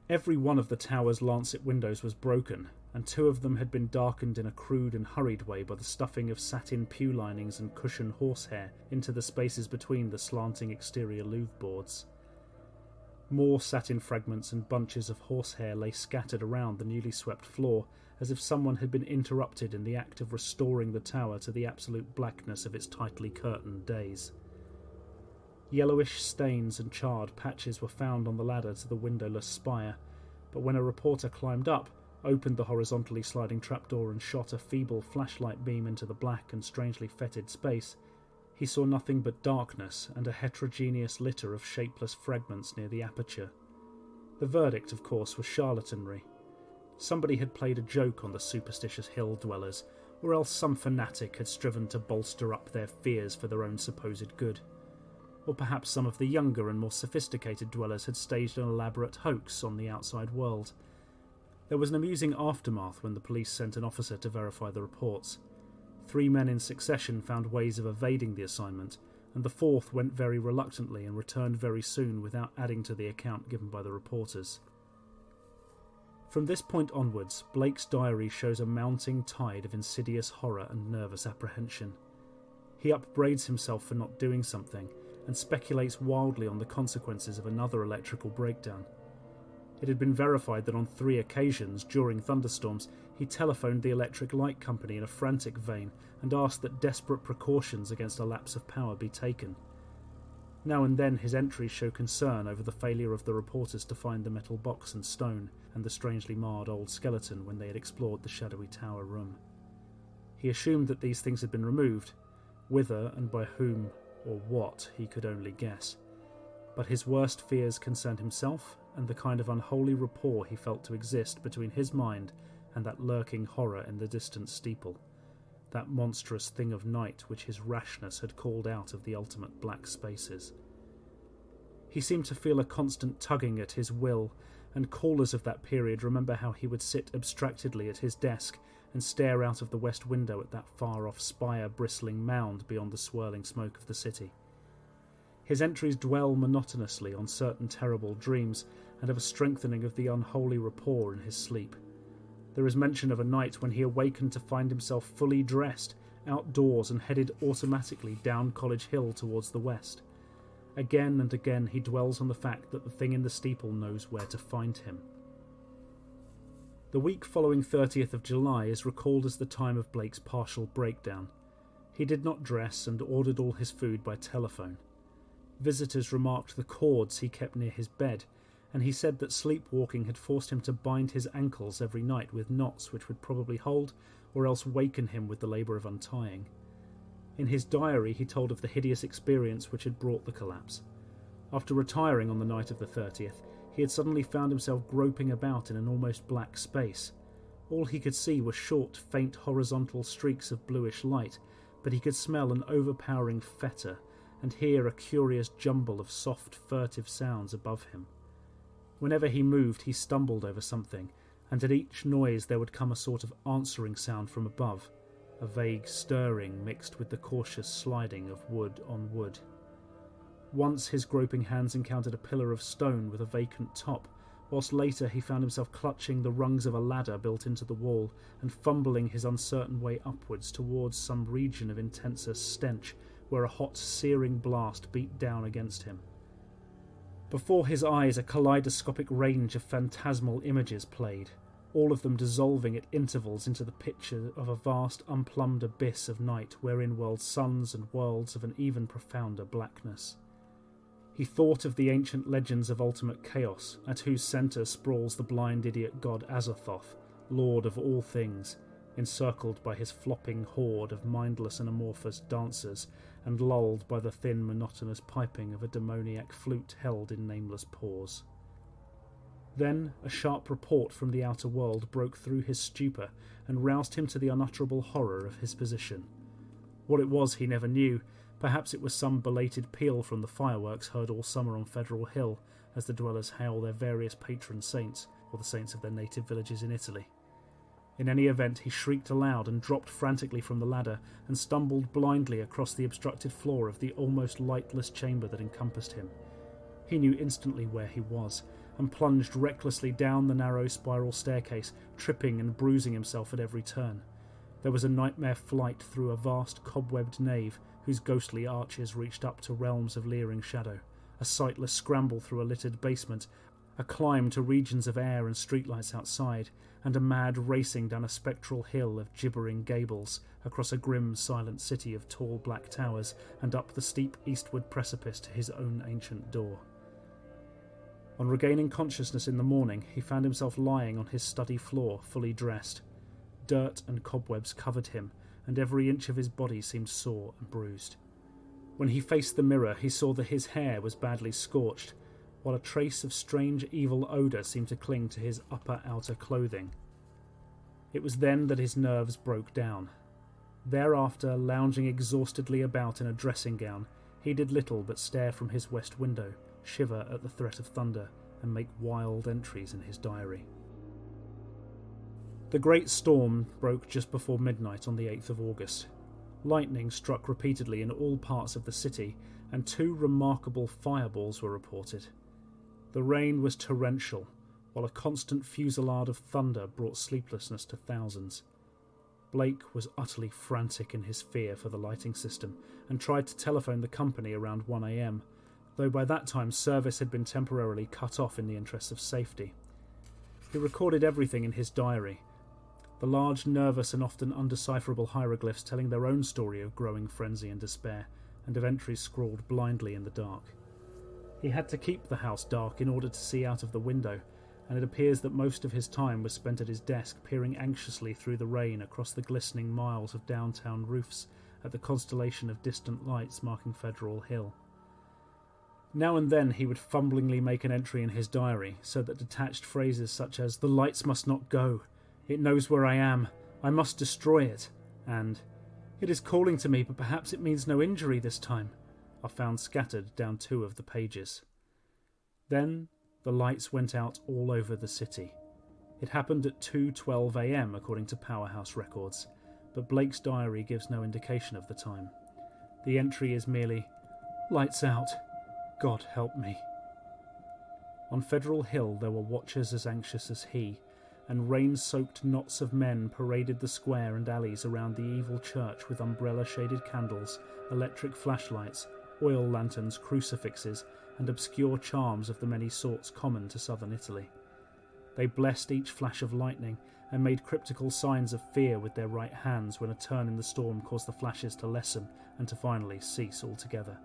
Every one of the tower's lancet windows was broken, and 2 of them had been darkened in a crude and hurried way by the stuffing of satin pew linings and cushion horsehair into the spaces between the slanting exterior louvre boards. More satin fragments and bunches of horsehair lay scattered around the newly swept floor, as if someone had been interrupted in the act of restoring the tower to the absolute blackness of its tightly curtained days. Yellowish stains and charred patches were found on the ladder to the windowless spire, but when a reporter climbed up, opened the horizontally sliding trapdoor and shot a feeble flashlight beam into the black and strangely fetid space, he saw nothing but darkness and a heterogeneous litter of shapeless fragments near the aperture. The verdict, of course, was charlatanry. Somebody had played a joke on the superstitious hill dwellers, or else some fanatic had striven to bolster up their fears for their own supposed good. Or perhaps some of the younger and more sophisticated dwellers had staged an elaborate hoax on the outside world. There was an amusing aftermath when the police sent an officer to verify the reports. 3 men in succession found ways of evading the assignment, and the 4th went very reluctantly and returned very soon without adding to the account given by the reporters. From this point onwards, Blake's diary shows a mounting tide of insidious horror and nervous apprehension. He upbraids himself for not doing something, and speculates wildly on the consequences of another electrical breakdown. It had been verified that on 3 occasions during thunderstorms he telephoned the electric light company in a frantic vein and asked that desperate precautions against a lapse of power be taken. Now and then his entries show concern over the failure of the reporters to find the metal box and stone and the strangely marred old skeleton when they had explored the shadowy tower room. He assumed that these things had been removed, whither and by whom or what he could only guess. But his worst fears concerned himself and the kind of unholy rapport he felt to exist between his mind and that lurking horror in the distant steeple, that monstrous thing of night which his rashness had called out of the ultimate black spaces. He seemed to feel a constant tugging at his will, and callers of that period remember how he would sit abstractedly at his desk and stare out of the west window at that far-off spire-bristling mound beyond the swirling smoke of the city. His entries dwell monotonously on certain terrible dreams and of a strengthening of the unholy rapport in his sleep. There is mention of a night when he awakened to find himself fully dressed, outdoors and headed automatically down College Hill towards the west. Again and again he dwells on the fact that the thing in the steeple knows where to find him. The week following 30th of July is recalled as the time of Blake's partial breakdown. He did not dress and ordered all his food by telephone. Visitors remarked the cords he kept near his bed, and he said that sleepwalking had forced him to bind his ankles every night with knots which would probably hold or else waken him with the labour of untying. In his diary he told of the hideous experience which had brought the collapse. After retiring on the night of the 30th, he had suddenly found himself groping about in an almost black space. All he could see were short, faint horizontal streaks of bluish light, but he could smell an overpowering fetor and hear a curious jumble of soft, furtive sounds above him. Whenever he moved, he stumbled over something, and at each noise there would come a sort of answering sound from above, a vague stirring mixed with the cautious sliding of wood on wood. Once his groping hands encountered a pillar of stone with a vacant top, whilst later he found himself clutching the rungs of a ladder built into the wall and fumbling his uncertain way upwards towards some region of intenser stench where a hot, searing blast beat down against him. Before his eyes a kaleidoscopic range of phantasmal images played, all of them dissolving at intervals into the picture of a vast unplumbed abyss of night wherein whirled suns and worlds of an even profounder blackness. He thought of the ancient legends of ultimate chaos, at whose centre sprawls the blind idiot god Azathoth, lord of all things, encircled by his flopping horde of mindless and amorphous dancers, and lulled by the thin monotonous piping of a demoniac flute held in nameless paws. Then a sharp report from the outer world broke through his stupor and roused him to the unutterable horror of his position. What it was he never knew. Perhaps it was some belated peal from the fireworks heard all summer on Federal Hill as the dwellers hail their various patron saints, or the saints of their native villages in Italy. In any event, he shrieked aloud and dropped frantically from the ladder and stumbled blindly across the obstructed floor of the almost lightless chamber that encompassed him. He knew instantly where he was, and plunged recklessly down the narrow spiral staircase, tripping and bruising himself at every turn. There was a nightmare flight through a vast cobwebbed nave whose ghostly arches reached up to realms of leering shadow, a sightless scramble through a littered basement, a climb to regions of air and streetlights outside, and a mad racing down a spectral hill of gibbering gables, across a grim, silent city of tall black towers, and up the steep eastward precipice to his own ancient door. On regaining consciousness in the morning, he found himself lying on his study floor, fully dressed. Dirt and cobwebs covered him, and every inch of his body seemed sore and bruised. When he faced the mirror, he saw that his hair was badly scorched, while a trace of strange evil odour seemed to cling to his outer clothing. It was then that his nerves broke down. Thereafter, lounging exhaustedly about in a dressing gown, he did little but stare from his west window, shiver at the threat of thunder, and make wild entries in his diary. The great storm broke just before midnight on the 8th of August. Lightning struck repeatedly in all parts of the city, and 2 remarkable fireballs were reported. The rain was torrential, while a constant fusillade of thunder brought sleeplessness to thousands. Blake was utterly frantic in his fear for the lighting system, and tried to telephone the company around 1 a.m, though by that time service had been temporarily cut off in the interests of safety. He recorded everything in his diary, the large, nervous and often undecipherable hieroglyphs telling their own story of growing frenzy and despair, and of entries scrawled blindly in the dark. He had to keep the house dark in order to see out of the window, and it appears that most of his time was spent at his desk peering anxiously through the rain across the glistening miles of downtown roofs at the constellation of distant lights marking Federal Hill. Now and then he would fumblingly make an entry in his diary, so that detached phrases such as "the lights must not go," "it knows where I am, I must destroy it," and "it is calling to me, but perhaps it means no injury this time," are found scattered down 2 of the pages. Then the lights went out all over the city. It happened at 2:12 a.m. according to Powerhouse records, but Blake's diary gives no indication of the time. The entry is merely, "Lights out. God help me." On Federal Hill there were watchers as anxious as he, and rain-soaked knots of men paraded the square and alleys around the evil church with umbrella-shaded candles, electric flashlights, oil lanterns, crucifixes, and obscure charms of the many sorts common to southern Italy. They blessed each flash of lightning and made cryptical signs of fear with their right hands when a turn in the storm caused the flashes to lessen and to finally cease altogether.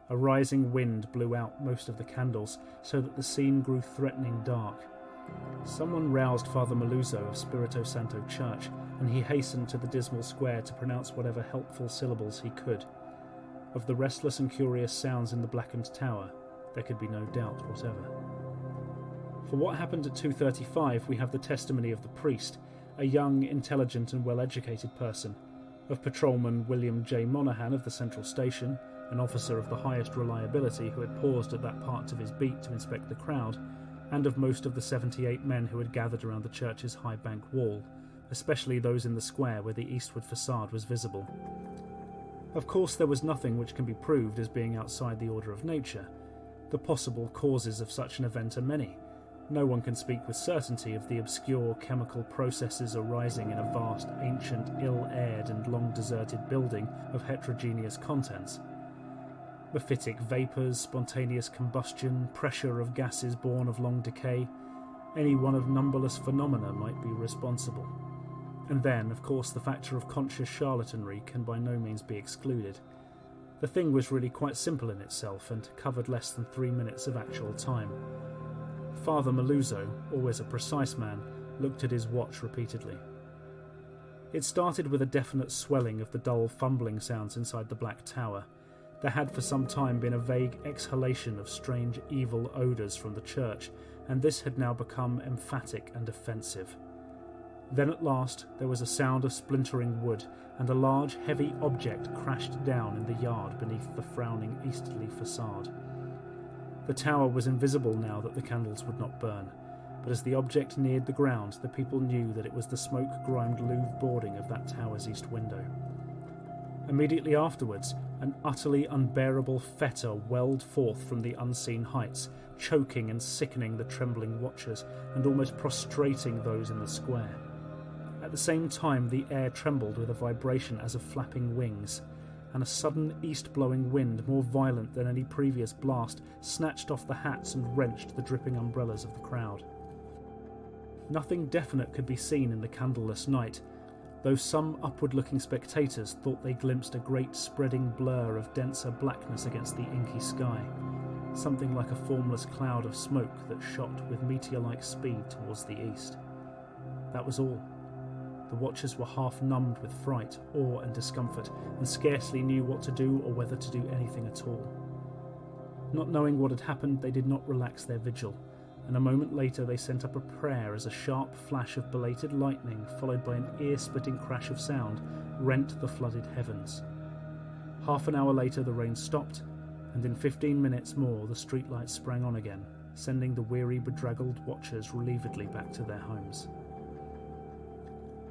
A rising wind blew out most of the candles, so that the scene grew threatening dark. Someone roused Father Maluzzo of Spirito Santo Church, and he hastened to the dismal square to pronounce whatever helpful syllables he could. Of the restless and curious sounds in the blackened tower, there could be no doubt whatever. For what happened at 2:35 we have the testimony of the priest, a young, intelligent and well-educated person, of Patrolman William J. Monaghan of the Central Station, an officer of the highest reliability who had paused at that part of his beat to inspect the crowd, and of most of the 78 men who had gathered around the church's high bank wall, especially those in the square where the eastward facade was visible. Of course, there was nothing which can be proved as being outside the order of nature. The possible causes of such an event are many. No one can speak with certainty of the obscure chemical processes arising in a vast, ancient, ill-aired and long-deserted building of heterogeneous contents. Mephitic vapours, spontaneous combustion, pressure of gases born of long decay, any one of numberless phenomena might be responsible. And then, of course, the factor of conscious charlatanry can by no means be excluded. The thing was really quite simple in itself and covered less than 3 minutes of actual time. Father Maluzzo, always a precise man, looked at his watch repeatedly. It started with a definite swelling of the dull fumbling sounds inside the black tower. There had for some time been a vague exhalation of strange evil odours from the church, and this had now become emphatic and offensive. Then at last there was a sound of splintering wood, and a large heavy object crashed down in the yard beneath the frowning easterly facade. The tower was invisible now that the candles would not burn, but as the object neared the ground the people knew that it was the smoke-grimed louvre boarding of that tower's east window. Immediately afterwards, an utterly unbearable fetor welled forth from the unseen heights, choking and sickening the trembling watchers, and almost prostrating those in the square. At the same time the air trembled with a vibration as of flapping wings, and a sudden east-blowing wind, more violent than any previous blast, snatched off the hats and wrenched the dripping umbrellas of the crowd. Nothing definite could be seen in the candleless night, though some upward-looking spectators thought they glimpsed a great spreading blur of denser blackness against the inky sky, something like a formless cloud of smoke that shot with meteor-like speed towards the east. That was all. The watchers were half numbed with fright, awe and discomfort, and scarcely knew what to do or whether to do anything at all. Not knowing what had happened, they did not relax their vigil, and a moment later they sent up a prayer as a sharp flash of belated lightning, followed by an ear-splitting crash of sound, rent the flooded heavens. Half an hour later the rain stopped, and in 15 minutes more the streetlights sprang on again, sending the weary, bedraggled watchers relievedly back to their homes.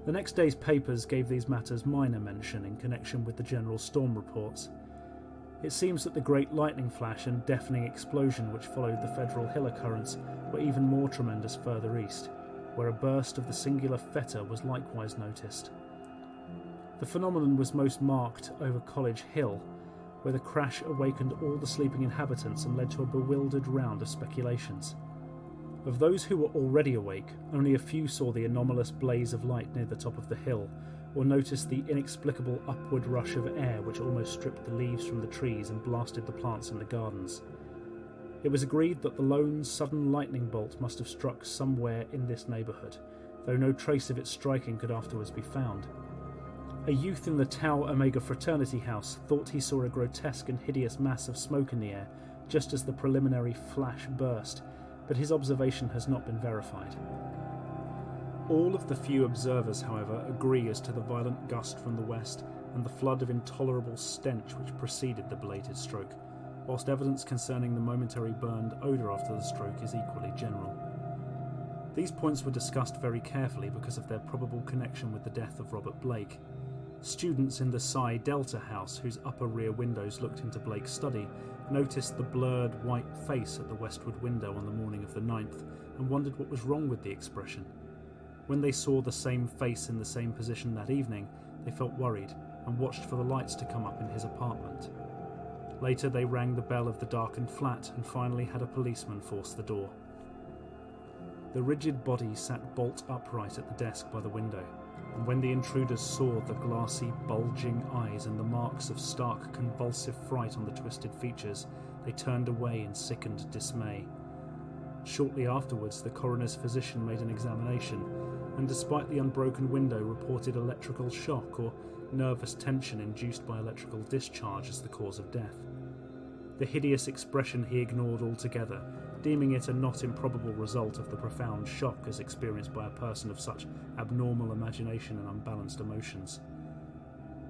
The next day's papers gave these matters minor mention in connection with the general storm reports. It seems that the great lightning flash and deafening explosion which followed the Federal Hill occurrence were even more tremendous further east, where a burst of the singular fetor was likewise noticed. The phenomenon was most marked over College Hill, where the crash awakened all the sleeping inhabitants and led to a bewildered round of speculations. Of those who were already awake, only a few saw the anomalous blaze of light near the top of the hill, or noticed the inexplicable upward rush of air which almost stripped the leaves from the trees and blasted the plants in the gardens. It was agreed that the lone, sudden lightning bolt must have struck somewhere in this neighbourhood, though no trace of its striking could afterwards be found. A youth in the Tau Omega fraternity house thought he saw a grotesque and hideous mass of smoke in the air, just as the preliminary flash burst, but his observation has not been verified. All of the few observers, however, agree as to the violent gust from the west and the flood of intolerable stench which preceded the belated stroke, whilst evidence concerning the momentary burned odour after the stroke is equally general. These points were discussed very carefully because of their probable connection with the death of Robert Blake. Students in the Psi Delta house, whose upper rear windows looked into Blake's study, noticed the blurred white face at the westward window on the morning of the 9th and wondered what was wrong with the expression. When they saw the same face in the same position that evening, they felt worried and watched for the lights to come up in his apartment. Later they rang the bell of the darkened flat and finally had a policeman force the door. The rigid body sat bolt upright at the desk by the window, and when the intruders saw the glassy, bulging eyes and the marks of stark, convulsive fright on the twisted features, they turned away in sickened dismay. Shortly afterwards, the coroner's physician made an examination, and despite the unbroken window, reported electrical shock or nervous tension induced by electrical discharge as the cause of death. The hideous expression he ignored altogether, deeming it a not improbable result of the profound shock as experienced by a person of such abnormal imagination and unbalanced emotions.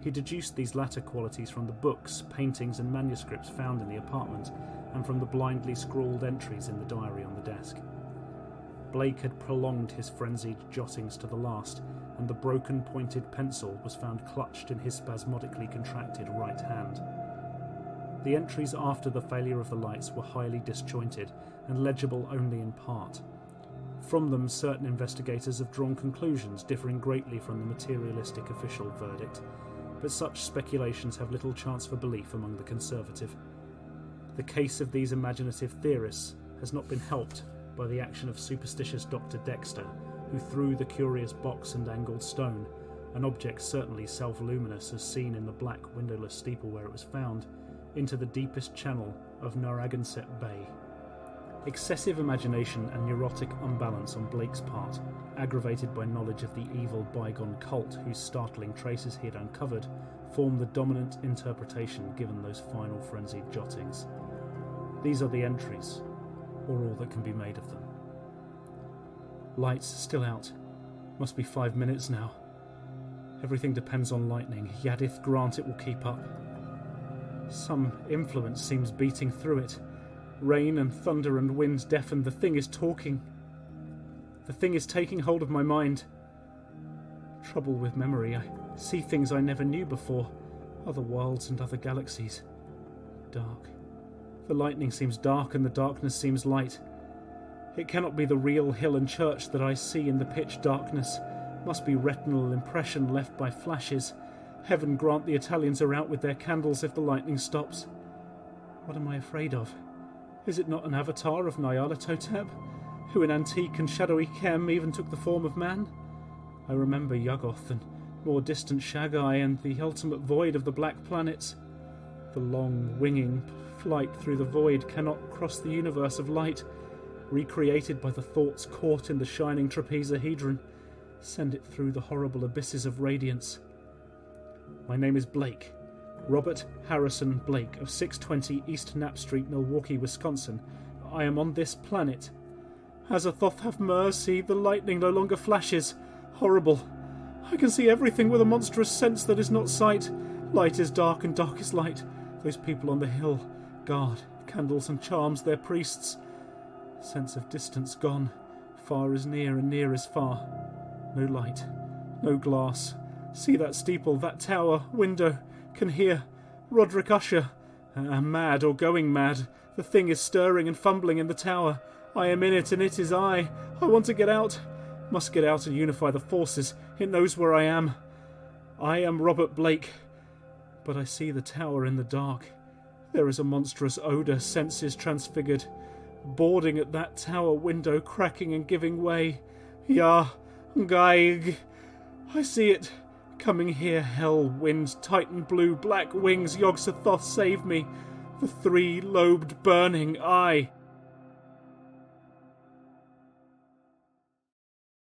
He deduced these latter qualities from the books, paintings and manuscripts found in the apartment, and from the blindly scrawled entries in the diary on the desk. Blake had prolonged his frenzied jottings to the last, and the broken pointed pencil was found clutched in his spasmodically contracted right hand. The entries after the failure of the lights were highly disjointed and legible only in part. From them, certain investigators have drawn conclusions differing greatly from the materialistic official verdict, but such speculations have little chance for belief among the conservative. The case of these imaginative theorists has not been helped by the action of superstitious Dr. Dexter, who threw the curious box and angled stone, an object certainly self-luminous as seen in the black windowless steeple where it was found, into the deepest channel of Narragansett Bay. Excessive imagination and neurotic unbalance on Blake's part, aggravated by knowledge of the evil bygone cult whose startling traces he had uncovered, formed the dominant interpretation given those final frenzied jottings. These are the entries, or all that can be made of them. Lights still out. Must be 5 minutes now. Everything depends on lightning. Yadith grant it will keep up. Some influence seems beating through it. Rain and thunder and wind deafen. The thing is talking. The thing is taking hold of my mind. Trouble with memory. I see things I never knew before. Other worlds and other galaxies. Dark. The lightning seems dark and the darkness seems light. It cannot be the real hill and church that I see in the pitch darkness. Must be retinal impression left by flashes. Heaven grant the Italians are out with their candles if the lightning stops. What am I afraid of? Is it not an avatar of Nyarlathotep, who in antique and shadowy Kem even took the form of man? I remember Yuggoth and more distant Shagai and the ultimate void of the Black Planets. The long, winging flight through the void cannot cross the universe of light, recreated by the thoughts caught in the shining trapezahedron. Send it through the horrible abysses of radiance. My name is Blake. Robert Harrison Blake of 620 East Knapp Street, Milwaukee, Wisconsin. I am on this planet. Azathoth have mercy, the lightning no longer flashes. Horrible. I can see everything with a monstrous sense that is not sight. Light is dark and dark is light. Those people on the hill, guard, candles and charms, their priests. Sense of distance gone. Far is near and near is far. No light, no glass. See that steeple, that tower, window. Can hear. Roderick Usher. Am mad or going mad. The thing is stirring and fumbling in the tower. I am in it and it is I. I want to get out. Must get out and unify the forces. It knows where I am. I am Robert Blake. But I see the tower in the dark. There is a monstrous odour, senses transfigured. Boarding at that tower window, cracking and giving way. Ya, Gaig. I see it. Coming here, hell, wind, titan blue, black wings, Yog-Sothoth, save me. The three-lobed burning eye.